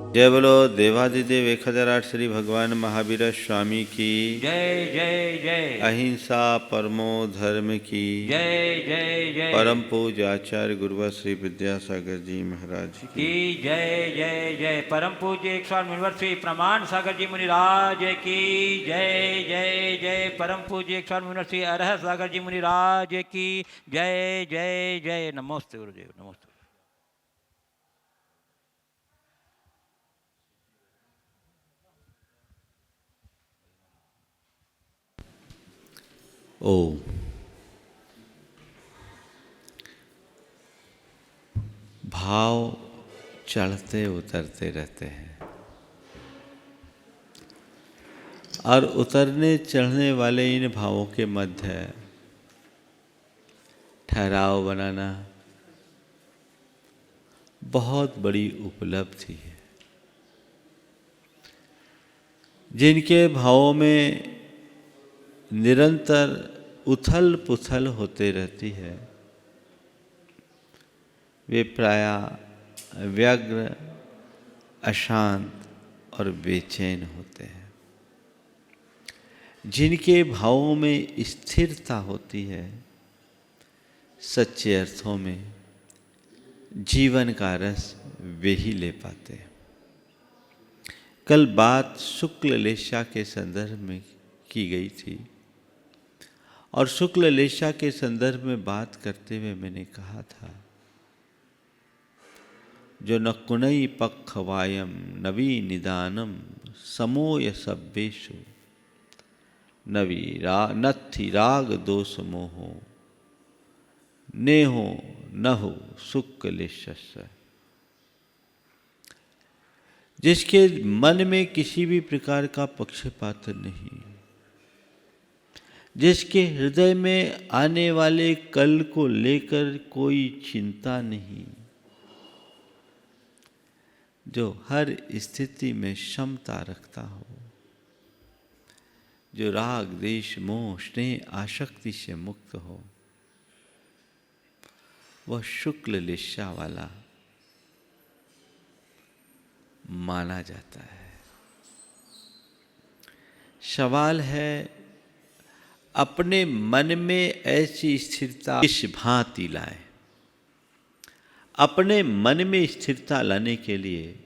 जय बोलो देवादिदेव 1008 श्री भगवान महावीर स्वामी की जय जय जय। अहिंसा परमो धर्म की जय जय जय। परम पूज्य आचार्य गुरुवर श्री विद्यासागर जी महाराज की जय जय जय। परम पूज्य 108 मुनिवर श्री प्रमाण सागर जी मुनिराज की जय जय जय। परम पूज्य 108 मुनिवर श्री अरह सागर जी मुनिराज की जय जय जय। नमोस्तु गुरुदेव, नमोस्तु। ओम। भाव चढ़ते उतरते रहते हैं और उतरने चढ़ने वाले इन भावों के मध्य ठहराव बनाना बहुत बड़ी उपलब्धि है। जिनके भावों में निरंतर उथल पुथल होते रहती है वे प्रायः व्यग्र, अशांत और बेचैन होते हैं। जिनके भावों में स्थिरता होती है सच्चे अर्थों में जीवन का रस वे ही ले पाते हैं। कल बात शुक्ल लेशा के संदर्भ में की गई थी और शुक्ल लेशा के संदर्भ में बात करते हुए मैंने कहा था जो नकुनई पक्षवायम नवी निदानम समोय सब्बेशु नत्थि राग दोष मोहो नेहो नहु शुक्लेशस्य। जिसके मन में किसी भी प्रकार का पक्षपात नहीं, जिसके हृदय में आने वाले कल को लेकर कोई चिंता नहीं, जो हर स्थिति में क्षमता रखता हो, जो राग द्वेष मोह स्नेह आसक्ति से मुक्त हो, वह शुक्ल लेशा वाला माना जाता है। सवाल है अपने मन में ऐसी स्थिरता किस भांति लाए। अपने मन में स्थिरता लाने के लिए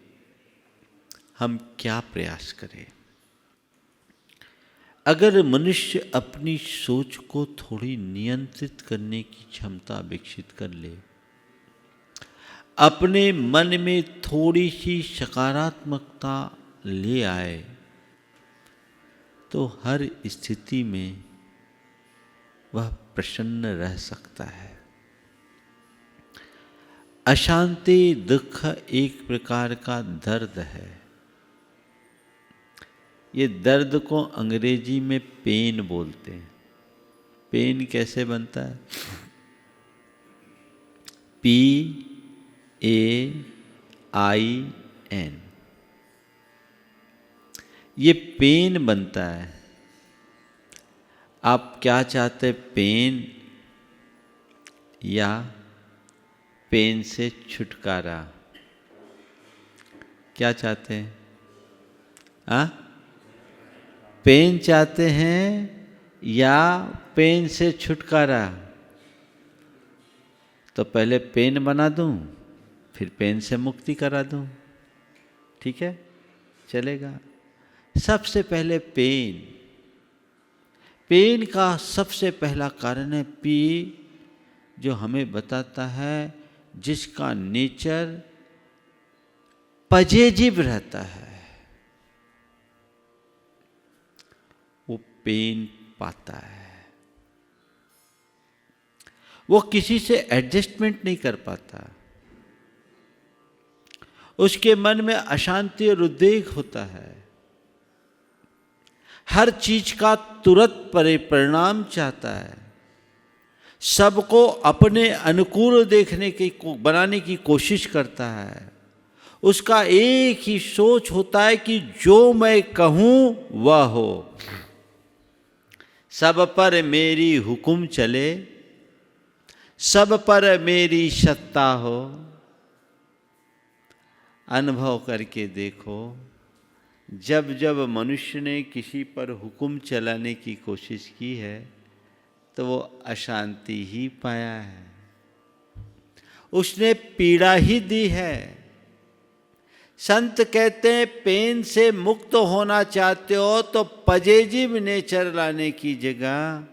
हम क्या प्रयास करें। अगर मनुष्य अपनी सोच को थोड़ी नियंत्रित करने की क्षमता विकसित कर ले, अपने मन में थोड़ी सी सकारात्मकता ले आए, तो हर स्थिति में वह प्रसन्न रह सकता है। अशांति दुख एक प्रकार का दर्द है। ये दर्द को अंग्रेजी में पेन बोलते हैं। पेन कैसे बनता है? PAIN। ये पेन बनता है। आप क्या चाहते, पेन या पेन से छुटकारा? क्या चाहते हैं? पेन चाहते हैं या पेन से छुटकारा? तो पहले पेन बना दूं, फिर पेन से मुक्ति करा दूं, ठीक है? चलेगा? सबसे पहले पेन। पेन का सबसे पहला कारण है पी, जो हमें बताता है जिसका नेचर पॉजिटिव रहता है वो पेन पाता है। वो किसी से एडजस्टमेंट नहीं कर पाता। उसके मन में अशांति और उद्वेग होता है। हर चीज का तुरंत परिणाम चाहता है। सबको अपने अनुकूल देखने की बनाने की कोशिश करता है। उसका एक ही सोच होता है कि जो मैं कहूं वह हो, सब पर मेरी हुक्म चले, सब पर मेरी सत्ता हो। अनुभव करके देखो, जब जब मनुष्य ने किसी पर हुक्म चलाने की कोशिश की है तो वो अशांति ही पाया है, उसने पीड़ा ही दी है। संत कहते हैं पेन से मुक्त होना चाहते हो तो पॉजिटिव नेचर लाने की जगह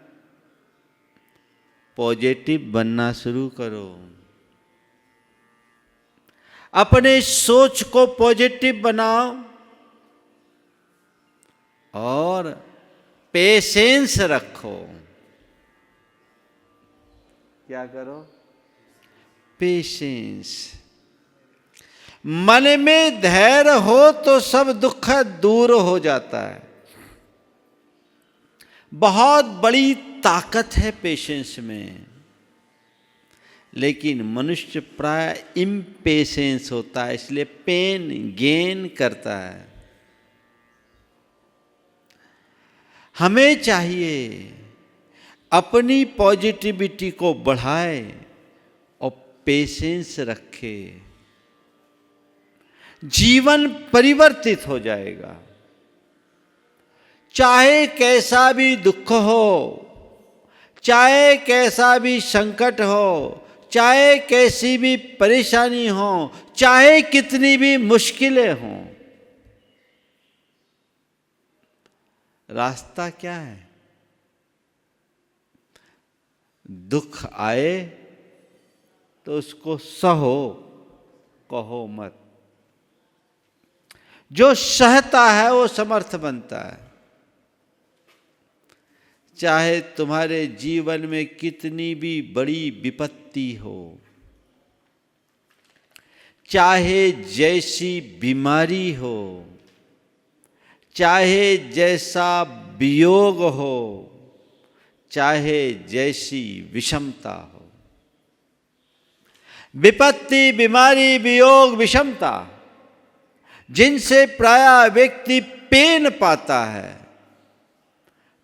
पॉजिटिव बनना शुरू करो। अपने सोच को पॉजिटिव बनाओ और पेशेंस रखो। क्या करो? पेशेंस। मन में धैर्य हो तो सब दुख दूर हो जाता है। बहुत बड़ी ताकत है पेशेंस में, लेकिन मनुष्य प्राय इम्पेशेंस होता है, इसलिए पेन गेन करता है। हमें चाहिए अपनी पॉजिटिविटी को बढ़ाए और पेशेंस रखे, जीवन परिवर्तित हो जाएगा। चाहे कैसा भी दुख हो, चाहे कैसा भी संकट हो, चाहे कैसी भी परेशानी हो, चाहे कितनी भी मुश्किलें हों, रास्ता क्या है? दुख आए तो उसको सहो, कहो मत। जो सहता है वो समर्थ बनता है। चाहे तुम्हारे जीवन में कितनी भी बड़ी विपत्ति हो, चाहे जैसी बीमारी हो, चाहे जैसा वियोग हो, चाहे जैसी विषमता हो, विपत्ति, बीमारी, वियोग, विषमता जिनसे प्रायः व्यक्ति पेन पाता है,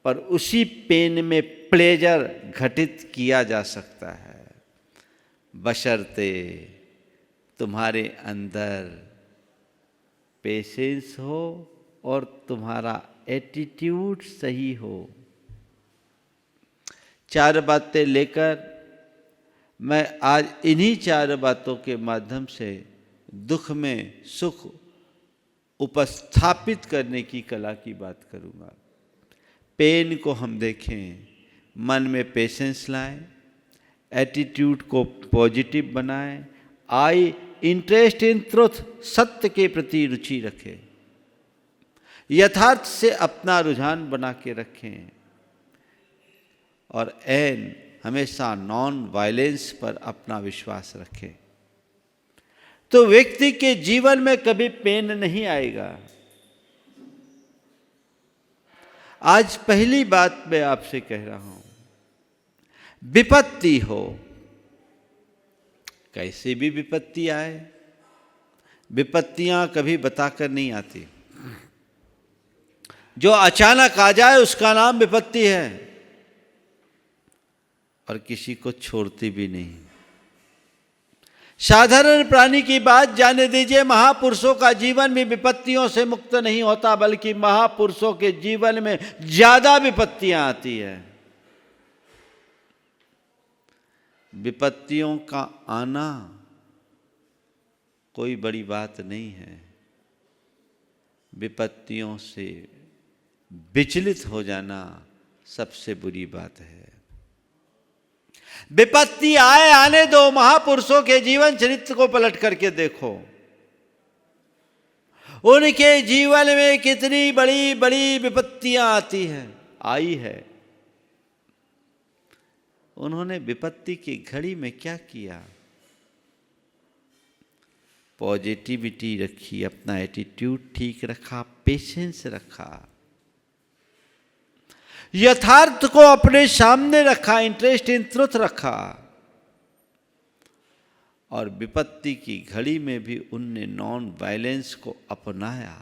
पर उसी पेन में प्लेजर घटित किया जा सकता है, बशर्ते तुम्हारे अंदर पेशेंस हो और तुम्हारा एटीट्यूड सही हो। 4 बातें लेकर मैं आज इन्हीं 4 बातों के माध्यम से दुख में सुख उपस्थापित करने की कला की बात करूँगा। पेन को हम देखें, मन में पेशेंस लाएं, एटीट्यूड को पॉजिटिव बनाएं, आई इंटरेस्ट इन ट्रुथ, सत्य के प्रति रुचि रखें, यथार्थ से अपना रुझान बना के रखें, और एन हमेशा नॉन वायलेंस पर अपना विश्वास रखें। तो व्यक्ति के जीवन में कभी पेन नहीं आएगा। आज पहली बात मैं आपसे कह रहा हूं, विपत्ति हो, कैसे भी विपत्ति आए, विपत्तियां कभी बताकर नहीं आती। जो अचानक आ जाए उसका नाम विपत्ति है, और किसी को छोड़ती भी नहीं। साधारण प्राणी की बात जाने दीजिए, महापुरुषों का जीवन भी विपत्तियों से मुक्त नहीं होता, बल्कि महापुरुषों के जीवन में ज्यादा विपत्तियां आती है। विपत्तियों का आना कोई बड़ी बात नहीं है, विपत्तियों से विचलित हो जाना सबसे बुरी बात है। विपत्ति आए, आने दो। महापुरुषों के जीवन चरित्र को पलट करके देखो, उनके जीवन में कितनी बड़ी बड़ी विपत्तियां आती हैं, आई है। उन्होंने विपत्ति की घड़ी में क्या किया? पॉजिटिविटी रखी, अपना एटीट्यूड ठीक रखा, पेशेंस रखा, यथार्थ को अपने सामने रखा, इंटरेस्ट इन ट्रुथ रखा, और विपत्ति की घड़ी में भी उनने नॉन वायलेंस को अपनाया।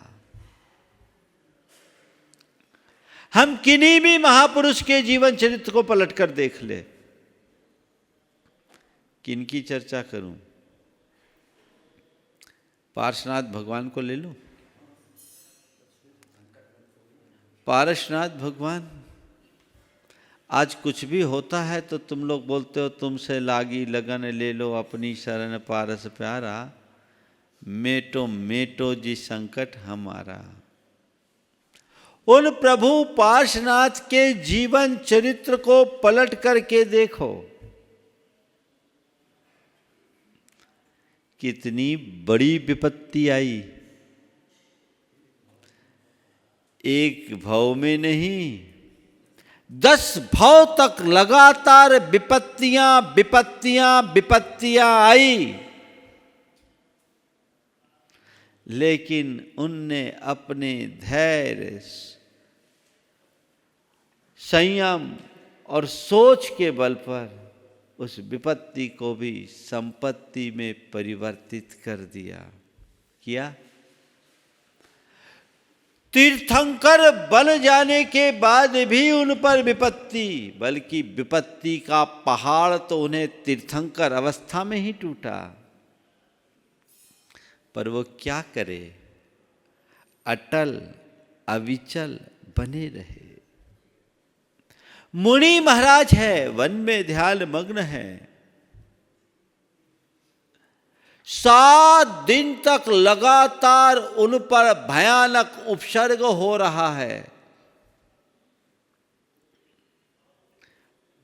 हम किन्हीं भी महापुरुष के जीवन चरित्र को पलटकर देख ले। किनकी चर्चा करूं? पार्श्वनाथ भगवान को ले लो। पार्श्वनाथ भगवान, आज कुछ भी होता है तो तुम लोग बोलते हो तुमसे लागी लगन ले लो अपनी शरण पारस प्यारा, मेटो मेटो जी संकट हमारा। उन प्रभु पार्श्वनाथ के जीवन चरित्र को पलट करके देखो, कितनी बड़ी विपत्ति आई। एक भव में नहीं, 10 भव तक लगातार विपत्तियां विपत्तियां विपत्तियां आई, लेकिन उनने अपने धैर्य, संयम और सोच के बल पर उस विपत्ति को भी संपत्ति में परिवर्तित कर दिया। किया? तीर्थंकर बन जाने के बाद भी उन पर विपत्ति, बल्कि विपत्ति का पहाड़ तो उन्हें तीर्थंकर अवस्था में ही टूटा। पर वो क्या करे, अटल अविचल बने रहे। मुनि महाराज है, वन में ध्यान मग्न है, 7 दिन तक लगातार उन पर भयानक उपसर्ग हो रहा है।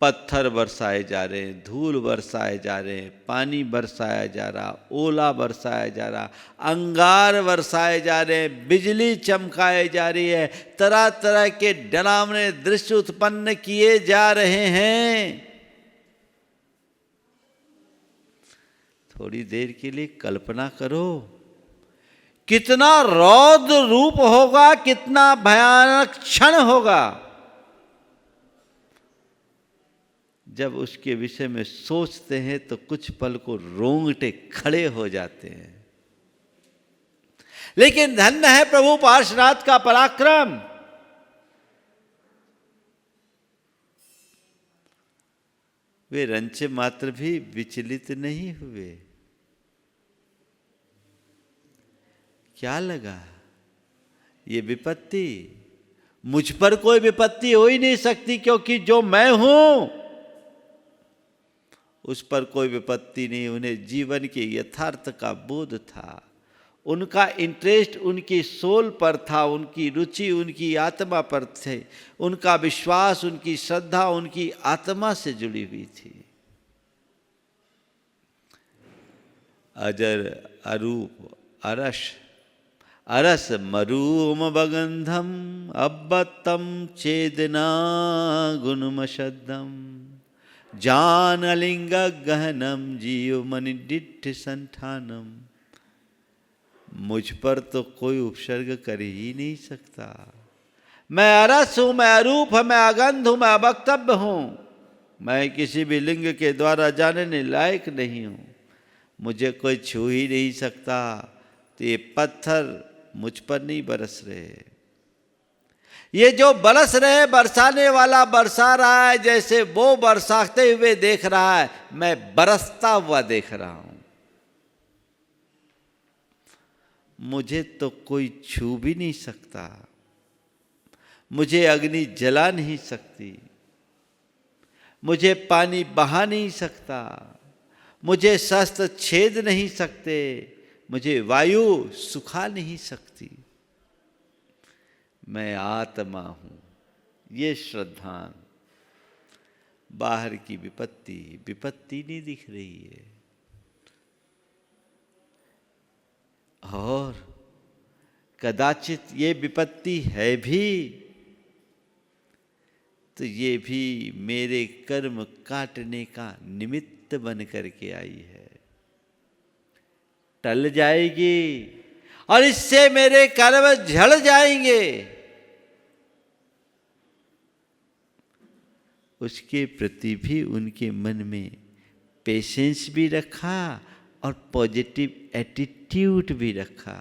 पत्थर बरसाए जा रहे हैं, धूल बरसाए जा रहे हैं, पानी बरसाया जा रहा, ओला बरसाया जा रहा, अंगार बरसाए जा रहे हैं, बिजली चमकाए जा रही है, तरह तरह के डरावने दृश्य उत्पन्न किए जा रहे हैं। थोड़ी देर के लिए कल्पना करो, कितना रौद्र रूप होगा, कितना भयानक क्षण होगा जब उसके विषय में सोचते हैं तो कुछ पल को रोंगटे खड़े हो जाते हैं। लेकिन धन्य है प्रभु पार्श्वनाथ का पराक्रम। वे रंचे मात्र भी विचलित नहीं हुए। क्या लगा, ये विपत्ति, मुझ पर कोई विपत्ति हो ही नहीं सकती, क्योंकि जो मैं हूं उस पर कोई विपत्ति नहीं। उन्हें जीवन के यथार्थ का बोध था, उनका इंटरेस्ट उनकी सोल पर था, उनकी रुचि उनकी आत्मा पर थे, उनका विश्वास उनकी श्रद्धा उनकी आत्मा से जुड़ी हुई थी। अजर अरूप अरस अरस मरूम बगंधम अब्बतम चेदना गुणमशद्दम जान अलिंग गहनम जीव मनिडिठ संठानम। मुझ पर तो कोई उपसर्ग कर ही नहीं सकता। मैं अरस हूं, मैं अरूप हूं, मैं अगंध हूं, मैं अवक्तव्य हूं, मैं किसी भी लिंग के द्वारा जानने लायक नहीं हूं, मुझे कोई छू ही नहीं सकता। तो ये पत्थर मुझ पर नहीं बरस रहे, ये जो बरस रहे, बरसाने वाला बरसा रहा है, जैसे वो बरसाते हुए देख रहा है, मैं बरसता हुआ देख रहा हूं। मुझे तो कोई छू भी नहीं सकता, मुझे अग्नि जला नहीं सकती, मुझे पानी बहा नहीं सकता, मुझे शस्त्र छेद नहीं सकते, मुझे वायु सुखा नहीं सकती। मैं आत्मा हूं। ये श्रद्धान, बाहर की विपत्ति विपत्ति नहीं दिख रही है। और कदाचित ये विपत्ति है भी तो ये भी मेरे कर्म काटने का निमित्त बन करके आई है। टल जाएगी और इससे मेरे कर्म झड़ जाएंगे। उसके प्रति भी उनके मन में पेशेंस भी रखा और पॉजिटिव एटीट्यूड भी रखा।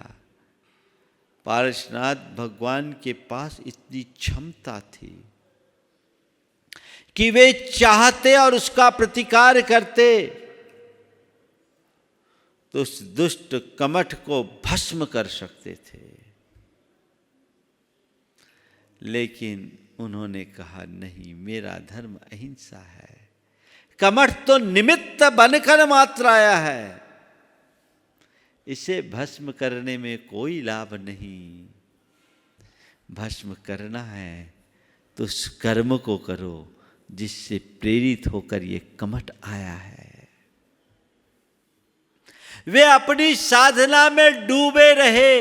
पार्श्वनाथ भगवान के पास इतनी क्षमता थी कि वे चाहते और उसका प्रतिकार करते तो उस दुष्ट कमठ को भस्म कर सकते थे, लेकिन उन्होंने कहा नहीं, मेरा धर्म अहिंसा है। कमठ तो निमित्त बनकर मात्र आया है, इसे भस्म करने में कोई लाभ नहीं। भस्म करना है तो उस कर्म को करो जिससे प्रेरित होकर ये कमठ आया है। वे अपनी साधना में डूबे रहे,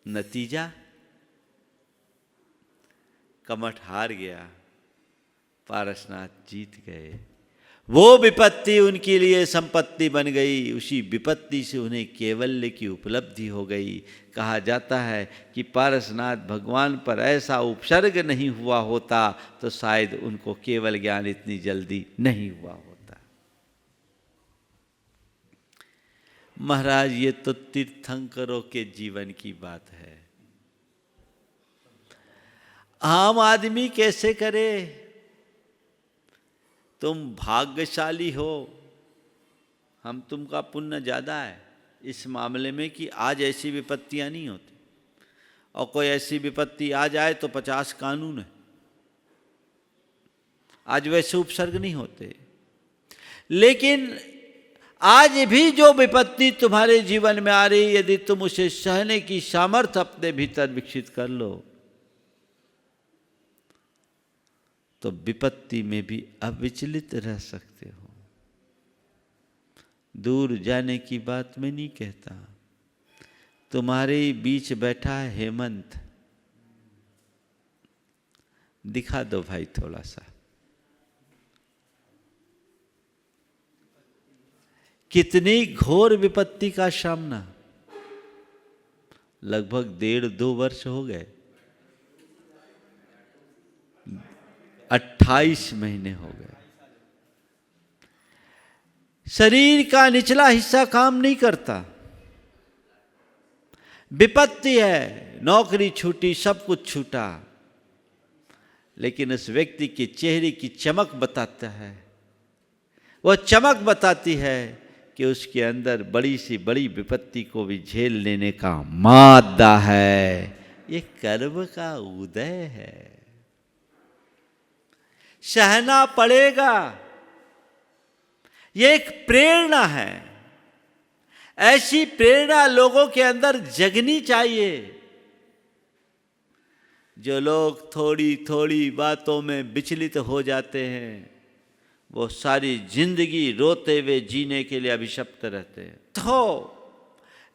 नतीजा कमठ हार गया, पारसनाथ जीत गए। वो विपत्ति उनके लिए संपत्ति बन गई, उसी विपत्ति से उन्हें केवल्य की उपलब्धि हो गई। कहा जाता है कि पारसनाथ भगवान पर ऐसा उपसर्ग नहीं हुआ होता तो शायद उनको केवल ज्ञान इतनी जल्दी नहीं हुआ होता। महाराज, ये तो तीर्थंकरों के जीवन की बात है, आम आदमी कैसे करे? तुम भाग्यशाली हो, हम तुमका पुण्य ज़्यादा है इस मामले में कि आज ऐसी विपत्तियां नहीं होती, और कोई ऐसी विपत्ति आ जाए तो 50 कानून है। आज वैसे उपसर्ग नहीं होते, लेकिन आज भी जो विपत्ति तुम्हारे जीवन में आ रही, यदि तुम उसे सहने की सामर्थ्य अपने भीतर विकसित कर लो तो विपत्ति में भी अविचलित रह सकते हो। दूर जाने की बात मैं नहीं कहता, तुम्हारे बीच बैठा है हेमंत, दिखा दो भाई थोड़ा सा, कितनी घोर विपत्ति का सामना। लगभग 1.5-2 वर्ष हो गए, 28 महीने हो गए। शरीर का निचला हिस्सा काम नहीं करता, विपत्ति है, नौकरी छूटी, सब कुछ छूटा, लेकिन उस व्यक्ति के चेहरे की चमक बताता है, वह चमक बताती है कि उसके अंदर बड़ी सी बड़ी विपत्ति को भी झेल लेने का मादा है। ये कर्म का उदय है, सहना पड़ेगा। ये एक प्रेरणा है, ऐसी प्रेरणा लोगों के अंदर जगनी चाहिए। जो लोग थोड़ी थोड़ी बातों में विचलित हो जाते हैं, वो सारी जिंदगी रोते हुए जीने के लिए अभिशप्त रहते हैं। तो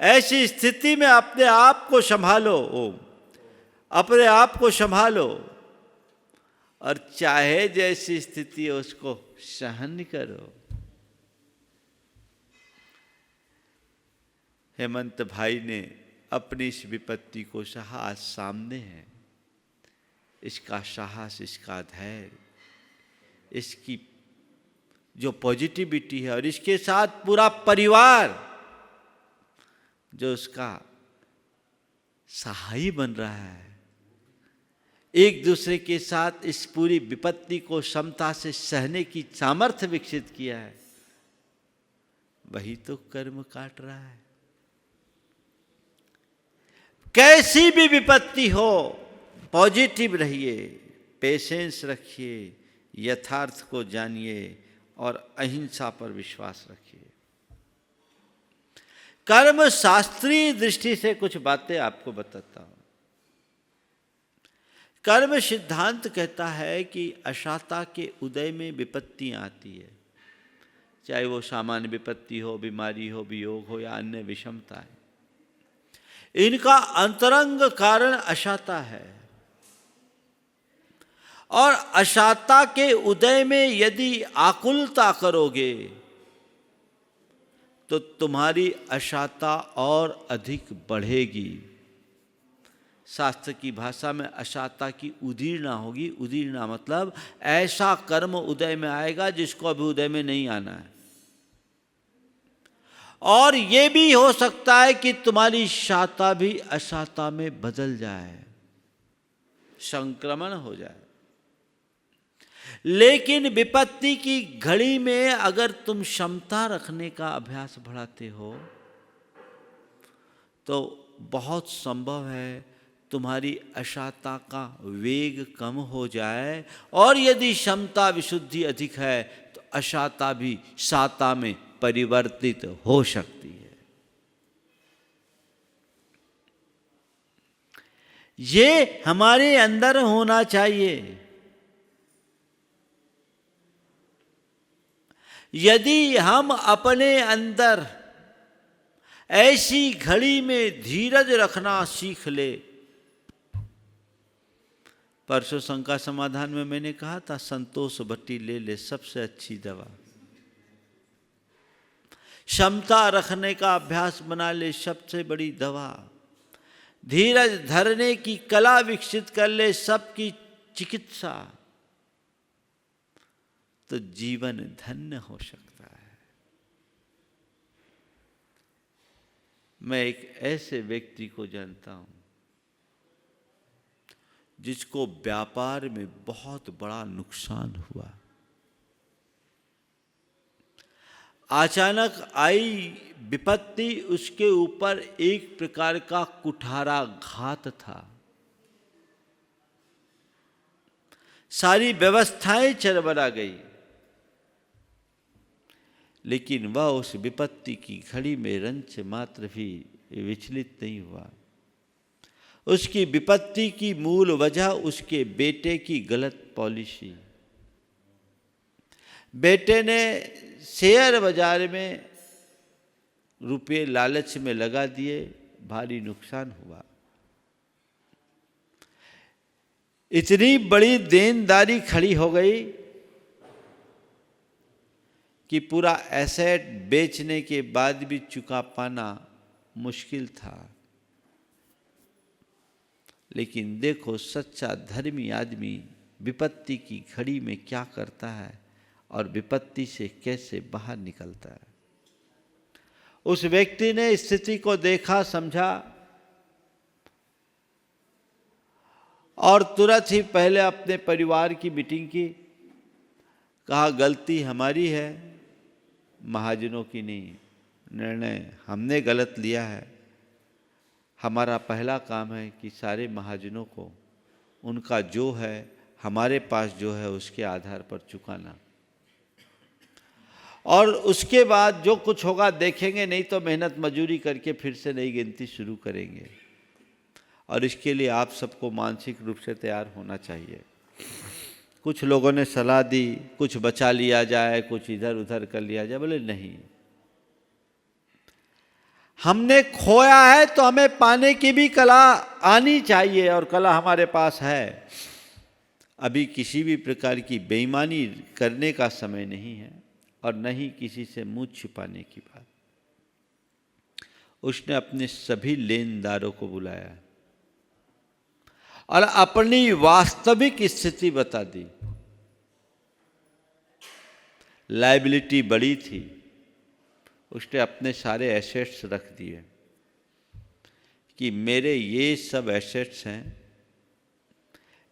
ऐसी स्थिति में अपने आप को संभालो, अपने आप को संभालो, और चाहे जैसी स्थिति है उसको सहन करो। हेमंत भाई ने अपनी इस विपत्ति को सहा, आज सामने है। इसका साहस, इसका धैर्य, इसकी जो पॉजिटिविटी है, और इसके साथ पूरा परिवार जो उसका सहाई बन रहा है, एक दूसरे के साथ इस पूरी विपत्ति को समता से सहने की सामर्थ्य विकसित किया है, वही तो कर्म काट रहा है। कैसी भी विपत्ति हो, पॉजिटिव रहिए, पेशेंस रखिए, यथार्थ को जानिए और अहिंसा पर विश्वास रखिए। कर्म शास्त्रीय दृष्टि से कुछ बातें आपको बताता हूं। कर्म सिद्धांत कहता है कि अशाता के उदय में विपत्तियां आती है, चाहे वो सामान्य विपत्ति हो, बीमारी हो, वियोग हो या अन्य विषमता है। इनका अंतरंग कारण अशाता है, और अशाता के उदय में यदि आकुलता करोगे तो तुम्हारी अशाता और अधिक बढ़ेगी। शास्त्र की भाषा में अशाता की उदीर्णा होगी। उदीर्णा मतलब ऐसा कर्म उदय में आएगा जिसको अभी उदय में नहीं आना है। और ये भी हो सकता है कि तुम्हारी शाता भी अशाता में बदल जाए, संक्रमण हो जाए। लेकिन विपत्ति की घड़ी में अगर तुम क्षमता रखने का अभ्यास बढ़ाते हो तो बहुत संभव है तुम्हारी अशांता का वेग कम हो जाए, और यदि क्षमता विशुद्धि अधिक है तो अशांता भी शांता में परिवर्तित हो सकती है। ये हमारे अंदर होना चाहिए। यदि हम अपने अंदर ऐसी घड़ी में धीरज रखना सीख ले, परसों शंका समाधान में मैंने कहा था संतोष भट्टी ले ले सबसे अच्छी दवा। क्षमता रखने का अभ्यास बना ले सबसे बड़ी दवा। धीरज धरने की कला विकसित कर ले सबकी चिकित्सा, तो जीवन धन्य हो सकता है। मैं एक ऐसे व्यक्ति को जानता हूं जिसको व्यापार में बहुत बड़ा नुकसान हुआ। अचानक आई विपत्ति उसके ऊपर एक प्रकार का कुठारा घात था। सारी व्यवस्थाएं चरमरा गई, लेकिन वह उस विपत्ति की घड़ी में रंच मात्र भी विचलित नहीं हुआ। उसकी विपत्ति की मूल वजह उसके बेटे की गलत पॉलिसी। बेटे ने शेयर बाजार में रुपये लालच में लगा दिए, भारी नुकसान हुआ। इतनी बड़ी देनदारी खड़ी हो गई कि पूरा एसेट बेचने के बाद भी चुका पाना मुश्किल था। लेकिन देखो सच्चा धर्मी आदमी विपत्ति की घड़ी में क्या करता है और विपत्ति से कैसे बाहर निकलता है। उस व्यक्ति ने स्थिति को देखा, समझा और तुरंत ही पहले अपने परिवार की मीटिंग की। कहा गलती हमारी है, महाजनों की नहीं। निर्णय हमने गलत लिया है। हमारा पहला काम है कि सारे महाजनों को उनका जो है हमारे पास जो है उसके आधार पर चुकाना, और उसके बाद जो कुछ होगा देखेंगे, नहीं तो मेहनत मजूरी करके फिर से नई गिनती शुरू करेंगे। और इसके लिए आप सबको मानसिक रूप से तैयार होना चाहिए। कुछ लोगों ने सलाह दी कुछ बचा लिया जाए, कुछ इधर उधर कर लिया जाए। बोले नहीं, हमने खोया है तो हमें पाने की भी कला आनी चाहिए, और कला हमारे पास है। अभी किसी भी प्रकार की बेईमानी करने का समय नहीं है, और न ही किसी से मुंह छिपाने की बात। उसने अपने सभी लेनदारों को बुलाया और अपनी वास्तविक स्थिति बता दी। लायबिलिटी बड़ी थी, उसने अपने सारे एसेट्स रख दिए कि मेरे ये सब एसेट्स हैं,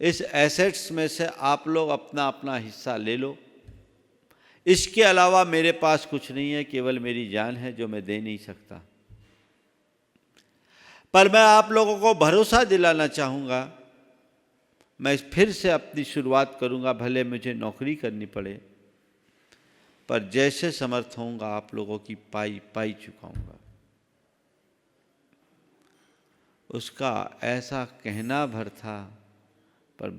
इस एसेट्स में से आप लोग अपना अपना हिस्सा ले लो। इसके अलावा मेरे पास कुछ नहीं है, केवल मेरी जान है जो मैं दे नहीं सकता। पर मैं आप लोगों को भरोसा दिलाना चाहूँगा, मैं फिर से अपनी शुरुआत करूँगा, भले मुझे नौकरी करनी पड़े, पर जैसे समर्थ होऊंगा आप लोगों की पाई पाई चुकाऊंगा। उसका ऐसा कहना भर था, पर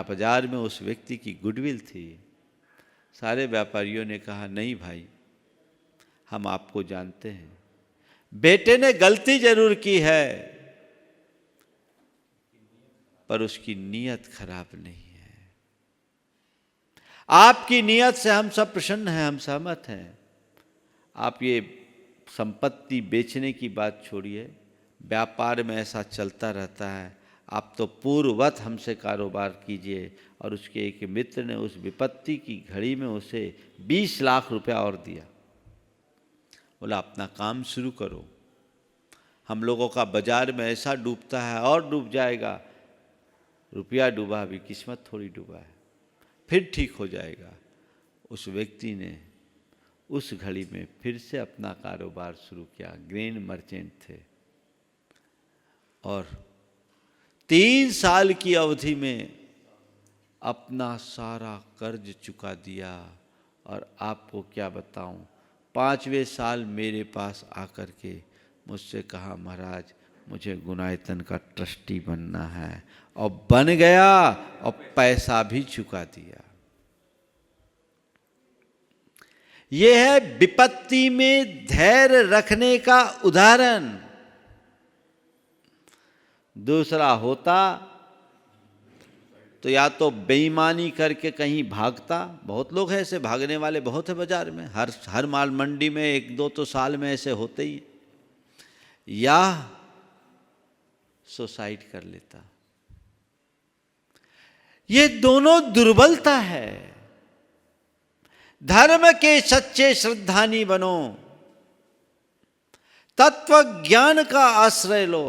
बाजार में उस व्यक्ति की गुडविल थी। सारे व्यापारियों ने कहा नहीं भाई, हम आपको जानते हैं, बेटे ने गलती जरूर की है, पर उसकी नीयत खराब नहीं है। आपकी नीयत से हम सब प्रसन्न हैं, हम सहमत हैं। आप ये संपत्ति बेचने की बात छोड़िए, व्यापार में ऐसा चलता रहता है, आप तो पूर्ववत हमसे कारोबार कीजिए। और उसके एक मित्र ने उस विपत्ति की घड़ी में उसे 20 लाख रुपया और दिया। बोला अपना काम शुरू करो, हम लोगों का बाजार में ऐसा डूबता है और डूब जाएगा। रुपया डूबा, अभी किस्मत थोड़ी डूबा है। फिर ठीक हो जाएगा। उस व्यक्ति ने उस घड़ी में फिर से अपना कारोबार शुरू किया। ग्रेन मर्चेंट थे और 3 साल की अवधि में अपना सारा कर्ज चुका दिया। और आपको क्या बताऊं, 5वें साल मेरे पास आकर के मुझसे कहा, महाराज मुझे गुणायतन का ट्रस्टी बनना है। और बन गया और पैसा भी चुका दिया। यह है विपत्ति में धैर्य रखने का उदाहरण। दूसरा होता तो या तो बेईमानी करके कहीं भागता। बहुत लोग हैं ऐसे, भागने वाले बहुत है बाजार में। हर माल मंडी में 1-2 तो साल में ऐसे होते ही। या सुसाइड कर लेता। ये दोनों दुर्बलता है। धर्म के सच्चे श्रद्धानी बनो, तत्व ज्ञान का आश्रय लो,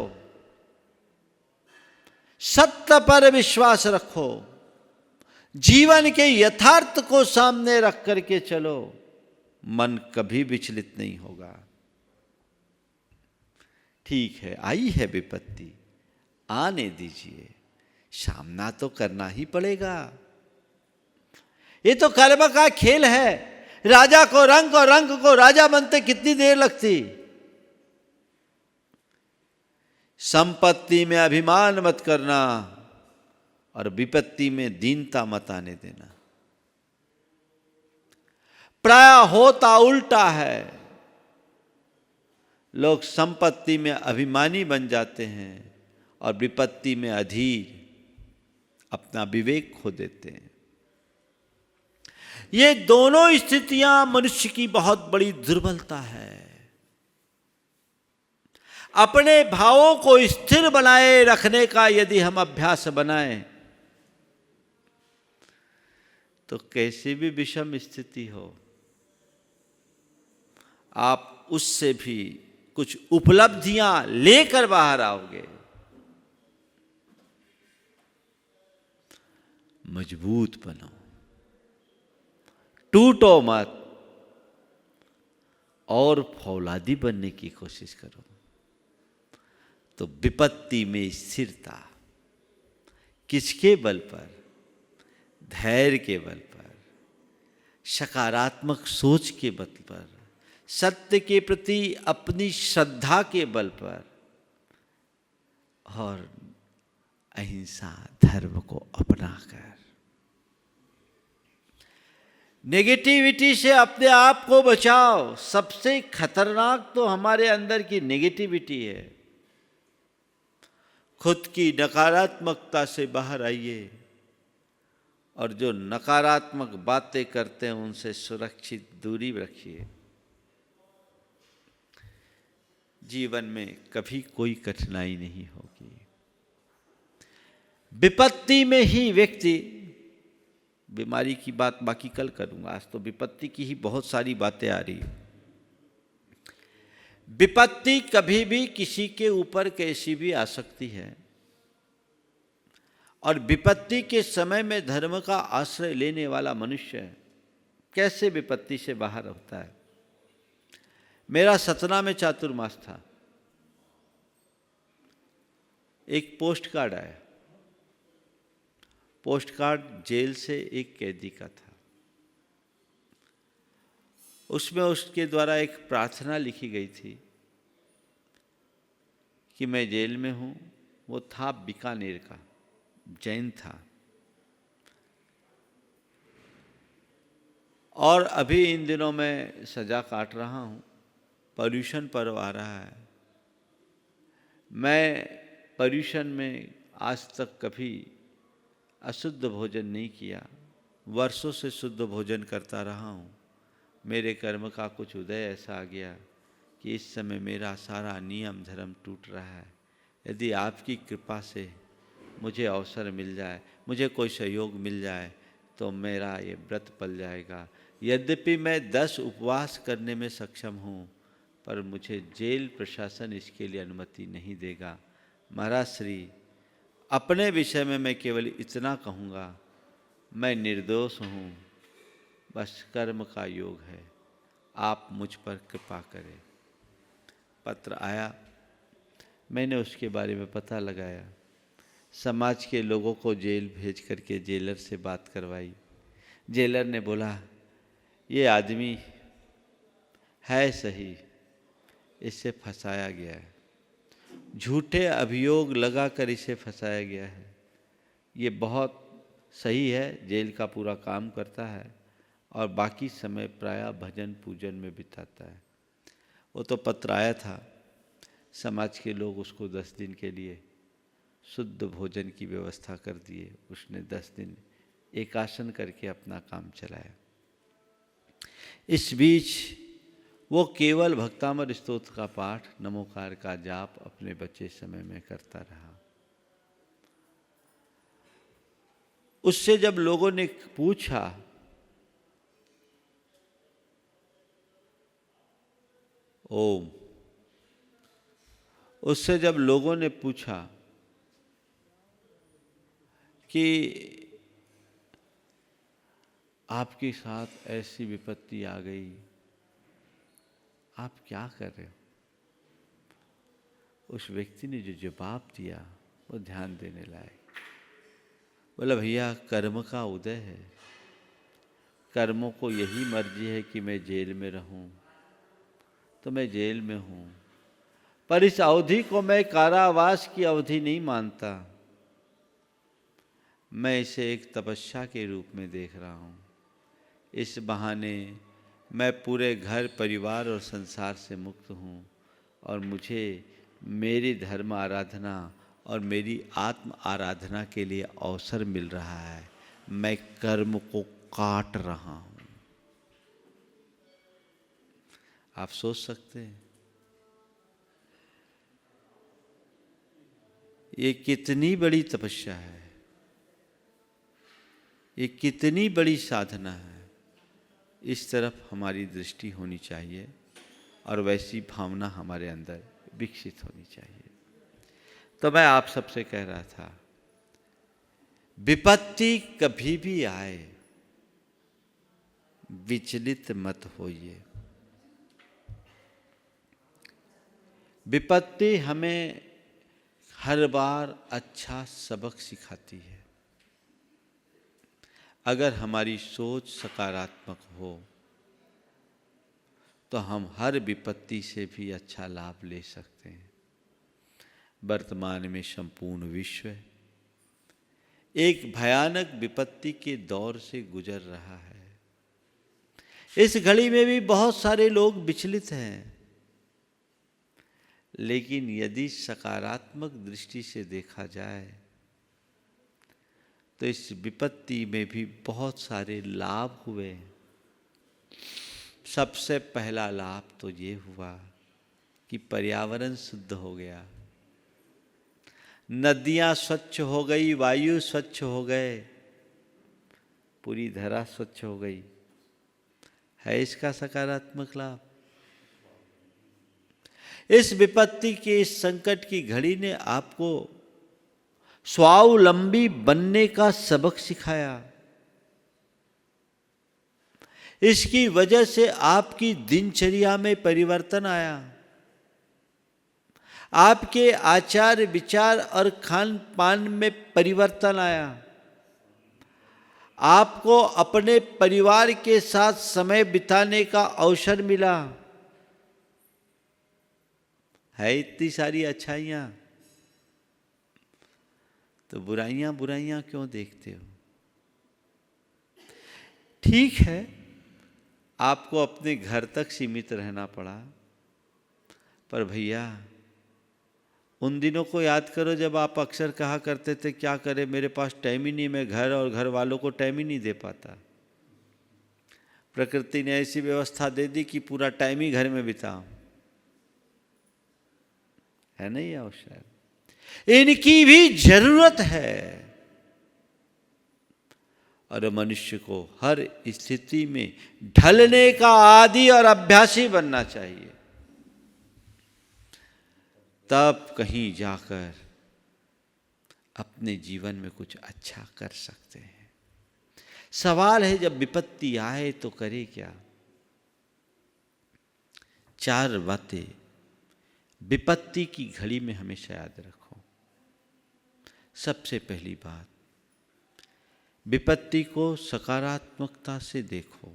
सत्य पर विश्वास रखो, जीवन के यथार्थ को सामने रख करके चलो, मन कभी विचलित नहीं होगा। ठीक है, आई है विपत्ति, आने दीजिए, सामना तो करना ही पड़ेगा। ये तो कर्म का खेल है। राजा को रंक और रंक को राजा बनते कितनी देर लगती। संपत्ति में अभिमान मत करना और विपत्ति में दीनता मत आने देना। प्राय होता उल्टा है। लोग संपत्ति में अभिमानी बन जाते हैं और विपत्ति में अधीर, अपना विवेक खो देते हैं। ये दोनों स्थितियां मनुष्य की बहुत बड़ी दुर्बलता है। अपने भावों को स्थिर बनाए रखने का यदि हम अभ्यास बनाएं तो कैसी भी विषम स्थिति हो, आप उससे भी कुछ उपलब्धियां लेकर बाहर आओगे। मजबूत बनो, टूटो मत और फौलादी बनने की कोशिश करो। तो विपत्ति में स्थिरता किसके बल पर? धैर्य के बल पर, सकारात्मक सोच के बल पर, सत्य के प्रति अपनी श्रद्धा के बल पर और अहिंसा धर्म को अपनाकर। नेगेटिविटी से अपने आप को बचाओ। सबसे खतरनाक तो हमारे अंदर की नेगेटिविटी है। खुद की नकारात्मकता से बाहर आइए और जो नकारात्मक बातें करते हैं उनसे सुरक्षित दूरी रखिए। जीवन में कभी कोई कठिनाई नहीं होगी। विपत्ति में ही व्यक्ति, बीमारी की बात बाकी कल करूंगा, आज तो विपत्ति की ही बहुत सारी बातें आ रही है। विपत्ति कभी भी किसी के ऊपर कैसी भी आ सकती है और विपत्ति के समय में धर्म का आश्रय लेने वाला मनुष्य कैसे विपत्ति से बाहर होता है। मेरा सतना में चातुर्मास था। एक पोस्ट कार्ड आया। पोस्ट कार्ड जेल से एक कैदी का था। उसमें उसके द्वारा एक प्रार्थना लिखी गई थी कि मैं जेल में हूँ। वो था बीकानेर का, जैन था। और अभी इन दिनों मैं सजा काट रहा हूँ। पर्यूषण पर्व आ रहा है। मैं पर्यूषण में आज तक कभी अशुद्ध भोजन नहीं किया। वर्षों से शुद्ध भोजन करता रहा हूँ। मेरे कर्म का कुछ उदय ऐसा आ गया कि इस समय मेरा सारा नियम धर्म टूट रहा है। यदि आपकी कृपा से मुझे अवसर मिल जाए, मुझे कोई सहयोग मिल जाए तो मेरा ये व्रत पल जाएगा। यद्यपि मैं 10 उपवास करने में सक्षम हूँ, पर मुझे जेल प्रशासन इसके लिए अनुमति नहीं देगा। महाराज श्री, अपने विषय में मैं केवल इतना कहूँगा, मैं निर्दोष हूँ, बस कर्म का योग है, आप मुझ पर कृपा करें। पत्र आया, मैंने उसके बारे में पता लगाया, समाज के लोगों को जेल भेज करके जेलर से बात करवाई। जेलर ने बोला ये आदमी है सही, इसे फंसाया गया है, झूठे अभियोग लगाकर इसे फंसाया गया है, ये बहुत सही है, जेल का पूरा काम करता है और बाकी समय प्रायः भजन पूजन में बिताता है। वो तो पत्र आया था, समाज के लोग उसको 10 दिन के लिए शुद्ध भोजन की व्यवस्था कर दिए। उसने 10 दिन एकासन करके अपना काम चलाया। इस बीच वो केवल भक्तामर स्तोत्र का पाठ, नमोकार का जाप अपने बचे समय में करता रहा। उससे जब लोगों ने पूछा ओम, उससे जब लोगों ने पूछा कि आपके साथ ऐसी विपत्ति आ गई, आप क्या कर रहे हो, उस व्यक्ति ने जो जवाब दिया वो ध्यान देने लायक। बोला भैया कर्म का उदय है, कर्मों को यही मर्जी है कि मैं जेल में रहूं, तो मैं जेल में हूं, पर इस अवधि को मैं कारावास की अवधि नहीं मानता, मैं इसे एक तपस्या के रूप में देख रहा हूं। इस बहाने मैं पूरे घर परिवार और संसार से मुक्त हूं और मुझे मेरी धर्म आराधना और मेरी आत्म आराधना के लिए अवसर मिल रहा है। मैं कर्म को काट रहा हूं। आप सोच सकते हैं ये कितनी बड़ी तपस्या है, ये कितनी बड़ी साधना है। इस तरफ हमारी दृष्टि होनी चाहिए और वैसी भावना हमारे अंदर विकसित होनी चाहिए। तो मैं आप सबसे कह रहा था, विपत्ति कभी भी आए विचलित मत होइए। विपत्ति हमें हर बार अच्छा सबक सिखाती है। अगर हमारी सोच सकारात्मक हो तो हम हर विपत्ति से भी अच्छा लाभ ले सकते हैं। वर्तमान में संपूर्ण विश्व एक भयानक विपत्ति के दौर से गुजर रहा है। इस घड़ी में भी बहुत सारे लोग विचलित हैं, लेकिन यदि सकारात्मक दृष्टि से देखा जाए तो इस विपत्ति में भी बहुत सारे लाभ हुए। सबसे पहला लाभ तो ये हुआ कि पर्यावरण शुद्ध हो गया, नदियां स्वच्छ हो गई, वायु स्वच्छ हो गए, पूरी धरा स्वच्छ हो गई। है इसका सकारात्मक लाभ। इस विपत्ति के, इस संकट की घड़ी ने आपको स्वावलंबी बनने का सबक सिखाया। इसकी वजह से आपकी दिनचर्या में परिवर्तन आया, आपके आचार विचार और खान पान में परिवर्तन आया, आपको अपने परिवार के साथ समय बिताने का अवसर मिला। है इतनी सारी अच्छाइयां, तो बुराइयां बुराइयां क्यों देखते हो? ठीक है, आपको अपने घर तक सीमित रहना पड़ा, पर भैया उन दिनों को याद करो जब आप अक्सर कहा करते थे क्या करें, मेरे पास टाइम ही नहीं, मैं घर और घर वालों को टाइम ही नहीं दे पाता। प्रकृति ने ऐसी व्यवस्था दे दी कि पूरा टाइम ही घर में बिताओ। है नहीं अवसर? इनकी भी जरूरत है और मनुष्य को हर स्थिति में ढलने का आदी और अभ्यासी बनना चाहिए, तब कहीं जाकर अपने जीवन में कुछ अच्छा कर सकते हैं। सवाल है जब विपत्ति आए तो करे क्या। 4 बातें विपत्ति की घड़ी में हमेशा याद रखो। सबसे पहली बात, विपत्ति को सकारात्मकता से देखो,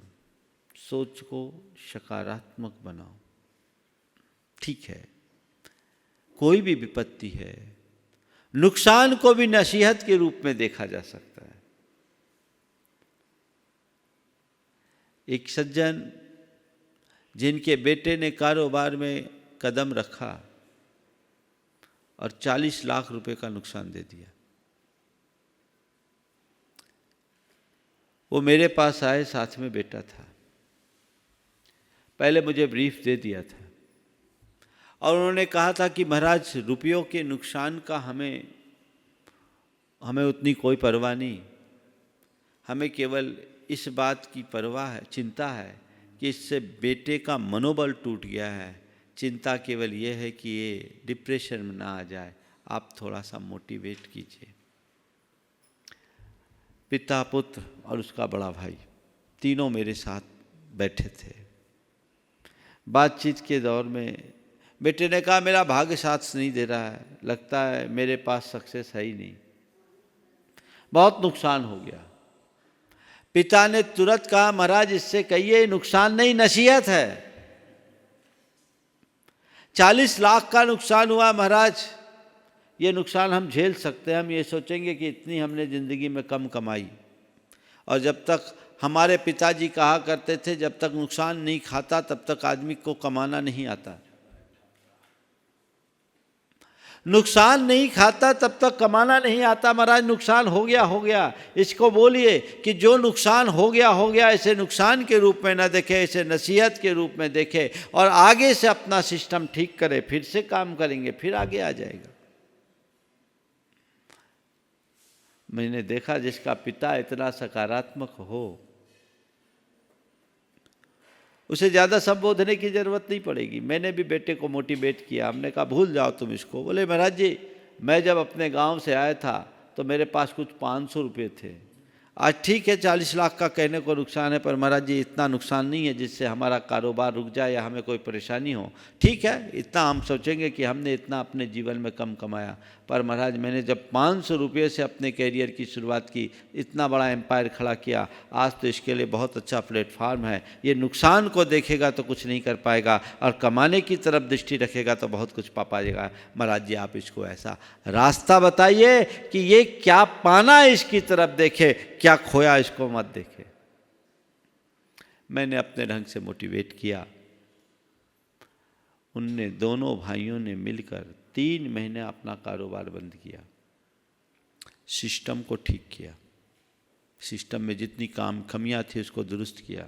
सोच को सकारात्मक बनाओ। ठीक है, कोई भी विपत्ति है, नुकसान को भी नसीहत के रूप में देखा जा सकता है। एक सज्जन जिनके बेटे ने कारोबार में कदम रखा और 40 लाख रुपए का नुकसान दे दिया। वो मेरे पास आए, साथ में बेटा था। पहले मुझे ब्रीफ दे दिया था और उन्होंने कहा था कि महाराज रुपयों के नुकसान का हमें उतनी कोई परवाह नहीं, हमें केवल इस बात की परवाह है, चिंता है कि इससे बेटे का मनोबल टूट गया है। चिंता केवल ये है कि ये डिप्रेशन में ना आ जाए, आप थोड़ा सा मोटिवेट कीजिए। पिता, पुत्र और उसका बड़ा भाई तीनों मेरे साथ बैठे थे। बातचीत के दौर में बेटे ने कहा मेरा भाग्य साथ नहीं दे रहा है, लगता है मेरे पास सक्सेस है ही नहीं, बहुत नुकसान हो गया। पिता ने तुरंत कहा महाराज इससे कहिए नुकसान नहीं, नसीहत है। 40 लाख का नुकसान हुआ महाराज, ये नुकसान हम झेल सकते हैं। हम ये सोचेंगे कि इतनी हमने ज़िंदगी में कम कमाई। और जब तक हमारे पिताजी कहा करते थे जब तक नुकसान नहीं खाता तब तक आदमी को कमाना नहीं आता। नुकसान नहीं खाता तब तक कमाना नहीं आता। महाराज नुकसान हो गया, इसको बोलिए कि जो नुकसान हो गया इसे नुकसान के रूप में न देखे, इसे नसीहत के रूप में देखे और आगे से अपना सिस्टम ठीक करे, फिर से काम करेंगे, फिर आगे आ जाएगा। मैंने देखा जिसका पिता इतना सकारात्मक हो उसे ज़्यादा संबोधने की ज़रूरत नहीं पड़ेगी। मैंने भी बेटे को मोटिवेट किया, हमने कहा भूल जाओ तुम इसको। बोले महाराज जी मैं जब अपने गांव से आया था तो मेरे पास कुछ 500 रुपये थे, आज ठीक है 40 लाख का कहने को नुकसान है, पर महाराज जी इतना नुकसान नहीं है जिससे हमारा कारोबार रुक जाए या हमें कोई परेशानी हो। ठीक है, इतना हम सोचेंगे कि हमने इतना अपने जीवन में कम कमाया, पर महाराज मैंने जब 500 रुपये से अपने कैरियर की शुरुआत की, इतना बड़ा एम्पायर खड़ा किया, आज तो इसके लिए बहुत अच्छा प्लेटफार्म है। ये नुकसान को देखेगा तो कुछ नहीं कर पाएगा और कमाने की तरफ दृष्टि रखेगा तो बहुत कुछ पा पाएगा। महाराज जी आप इसको ऐसा रास्ता बताइए कि ये क्या पाना है इसकी तरफ देखे, क्या खोया इसको मत देखे। मैंने अपने ढंग से मोटिवेट किया। उनने दोनों भाइयों ने मिलकर 3 महीने अपना कारोबार बंद किया, सिस्टम को ठीक किया, सिस्टम में जितनी कमियां थी उसको दुरुस्त किया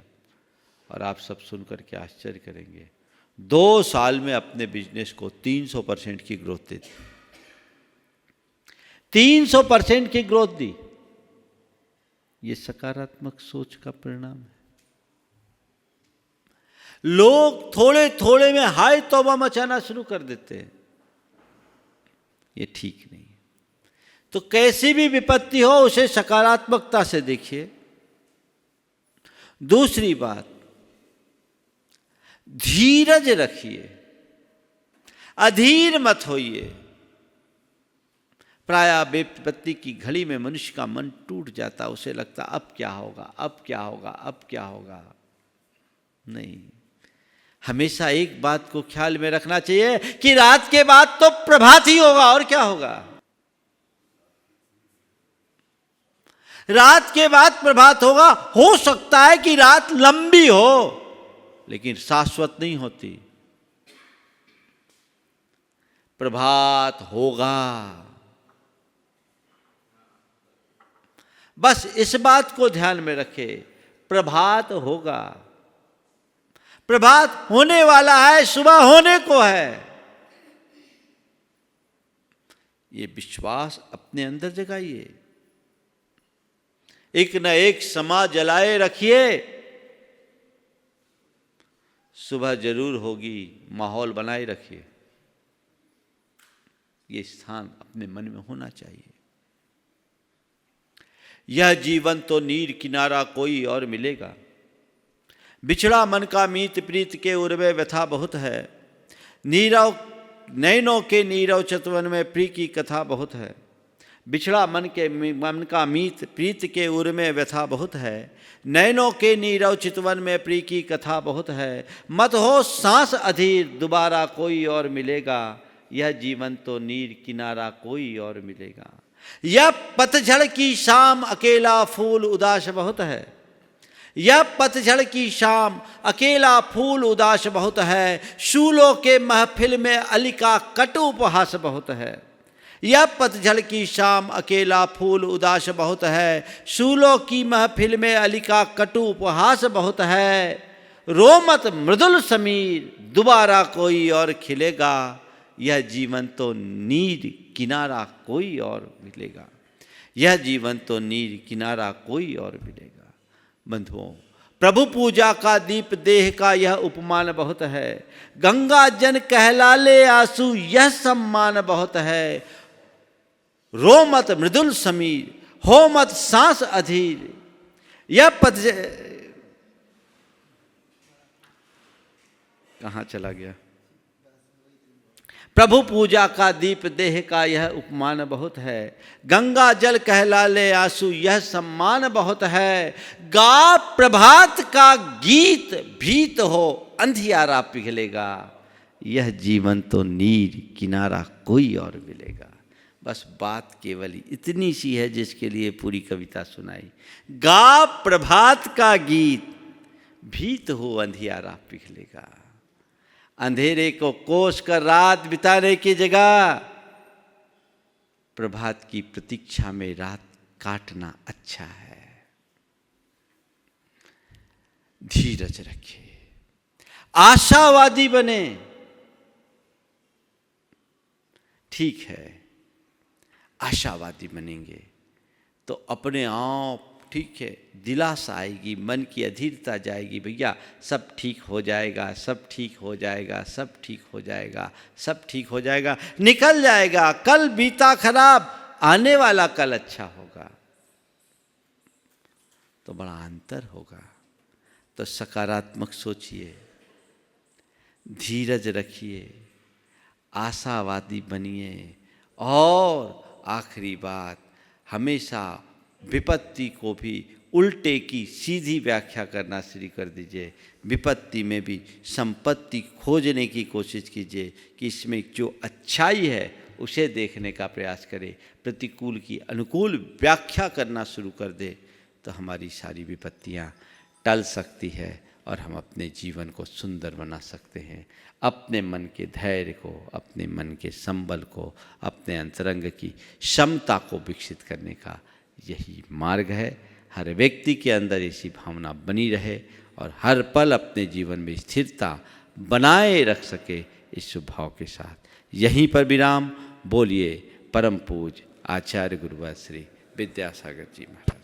और आप सब सुनकर के आश्चर्य करेंगे 2 साल में अपने बिजनेस को 300% की ग्रोथ दे दी। 300% की ग्रोथ दी। ये सकारात्मक सोच का परिणाम है। लोग थोड़े थोड़े में हाय तौबा मचाना शुरू कर देते हैं, ये ठीक नहीं। तो कैसी भी विपत्ति हो उसे सकारात्मकता से देखिए। दूसरी बात, धीरज रखिए, अधीर मत होइए। प्रायः विपत्ति की घड़ी में मनुष्य का मन टूट जाता, उसे लगता अब क्या होगा, अब क्या होगा, अब क्या होगा। नहीं, हमेशा एक बात को ख्याल में रखना चाहिए कि रात के बाद तो प्रभात ही होगा, और क्या होगा। रात के बाद प्रभात होगा। हो सकता है कि रात लंबी हो लेकिन शाश्वत नहीं होती। प्रभात होगा, बस इस बात को ध्यान में रखे, प्रभात होगा। प्रभात होने वाला है, सुबह होने को है। ये विश्वास अपने अंदर जगाइए। एक न एक समा जलाए रखिए, सुबह जरूर होगी। माहौल बनाए रखिए। ये स्थान अपने मन में होना चाहिए। यह जीवन तो नीर किनारा कोई और मिलेगा। बिछड़ा मन का मीत प्रीत के उर्वे व्यथा बहुत है, नीरव नैनों के नीरव चितवन में प्री की कथा बहुत है। बिछड़ा मन का मीत प्रीत के उर में व्यथा बहुत है, नैनों के नीरव चितवन में प्री की कथा बहुत है। मत हो सांस अधीर दोबारा कोई और मिलेगा, यह जीवन तो नीर किनारा कोई और मिलेगा। यह पतझड़ की शाम अकेला फूल उदास बहुत है, यह पतझड़ की शाम अकेला फूल उदास बहुत है। शूलों के महफिल में अली का कटु उपहास बहुत है, यह पतझड़ की शाम अकेला फूल उदास बहुत है। शूलों की महफिल में अली का कटु उपहास बहुत है। रोमत मृदुल समीर दोबारा कोई और खिलेगा, यह जीवन तो नीर किनारा कोई और मिलेगा, यह जीवन तो नीर किनारा कोई और मिलेगा। बंधुओं, प्रभु पूजा का दीप देह का यह उपमान बहुत है। गंगा जन कहला ले आंसू यह सम्मान बहुत है। रो मत मृदुल समीर हो मत सांस अधीर, यह कहाँ चला गया। प्रभु पूजा का दीप देह का यह उपमान बहुत है। गंगा जल कहला ले आंसू यह सम्मान बहुत है। गा प्रभात का गीत भीत हो अंधियारा पिघलेगा, यह जीवन तो नीर किनारा कोई और मिलेगा। बस बात केवल इतनी सी है जिसके लिए पूरी कविता सुनाई। गा प्रभात का गीत भीत हो अंधियारा पिघलेगा। अंधेरे को कोस कर रात बिताने की जगह प्रभात की प्रतीक्षा में रात काटना अच्छा है। धीरज रखिए, आशावादी बने। ठीक है, आशावादी बनेंगे तो अपने आप ठीक है दिलासा आएगी, मन की अधीरता जाएगी। भैया सब ठीक हो जाएगा, सब ठीक हो जाएगा, सब ठीक हो जाएगा, सब ठीक हो जाएगा, निकल जाएगा। कल बीता खराब, आने वाला कल अच्छा होगा, तो बड़ा अंतर होगा। तो सकारात्मक सोचिए, धीरज रखिए, आशावादी बनिए। और आखिरी बात, हमेशा विपत्ति को भी उल्टे की सीधी व्याख्या करना शुरू कर दीजिए। विपत्ति में भी संपत्ति खोजने की कोशिश कीजिए कि इसमें जो अच्छाई है उसे देखने का प्रयास करें। प्रतिकूल की अनुकूल व्याख्या करना शुरू कर दे तो हमारी सारी विपत्तियां टल सकती है और हम अपने जीवन को सुंदर बना सकते हैं। अपने मन के धैर्य को, अपने मन के संबल को, अपने अंतरंग की क्षमता को विकसित करने का यही मार्ग है। हर व्यक्ति के अंदर ऐसी भावना बनी रहे और हर पल अपने जीवन में स्थिरता बनाए रख सके, इस स्वभाव के साथ यहीं पर विराम। बोलिए परम पूज्य आचार्य गुरुवर श्री विद्यासागर जी महाराज।